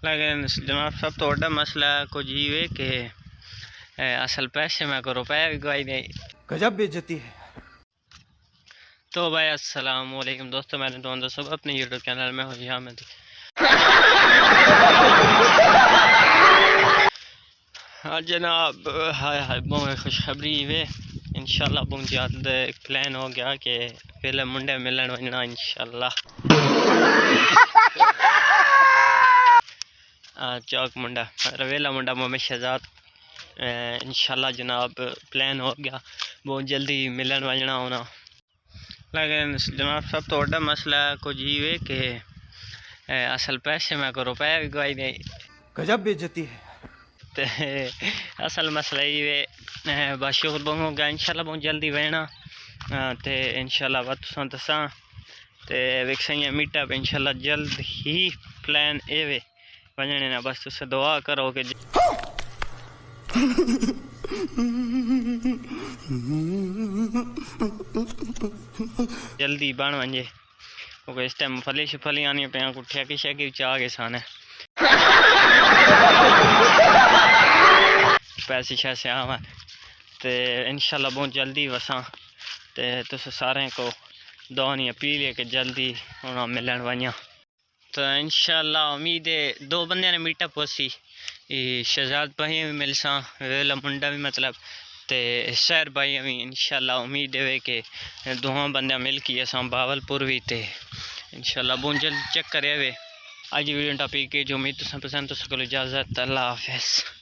लेकिन जनाब सब तो बड़ा मसला कुछ ये कि असल पैसे में को रुपया भी कोई नहीं। गजब बेइज्जती है। तो भाई अस्सलाम वालेकुम दोस्तों, मैंने तो सब अपने यूट्यूब चैनल में हो यहाँ में हाँ जनाब, हाय हाय बहुत खुशखबरी वे इंशाल्लाह बहुत जल्द प्लान हो गया कि पहले मुंडे मिलन वजना इंशाल्लाह। चौक मुंडा रवेला मुंडा मोहम्मद शहजाद इंशाल्लाह जनाब प्लान हो गया बहुत जल्दी मिलन वजना होना। लेकिन जनाब सब तो बड़ा मसला कुछ ये कि असल पैसे में को रुपया भी कोई नहीं। गजब बेइज्जती है। ते असल मसला ये बस शुक्र होगा इंशाल्लाह बहुत जल्दी वहना ते इंशाल्लाह वह तुसां दसां ते विकसाइयां मीटअप इंशाल्लाह जल्द ही प्लान एवे वजने ना, बस तुस दुआ करो कि जल्दी बन वजे क्योंकि इस टाइम फली शफली आनी पे कुठिया कि शे चाह के सान पैसे शैसे आवन ते इंशाल्लाह बहुत जल्दी वसां ते तुस सारें को दुआनी अपील है कि जल्दी उन्हें मिलन वजा। तो इंशाल्लाह उम्मीद है दो बंदे ने मीटअप होसी, शहजाद भाई भी मिलसा वेला मुंडा भी मतलब ते शहर भाई भी इंशाल्लाह उम्मीद है कि दोहां बंदे मिल के असां बावलपुर भी ते इंशाल्लाह बहुत जल्द चेक करे। अज वीडियो टॉपिक जो उम्मीद तुसें पसंद तो इजाज़त, अल्लाह हाफिज़।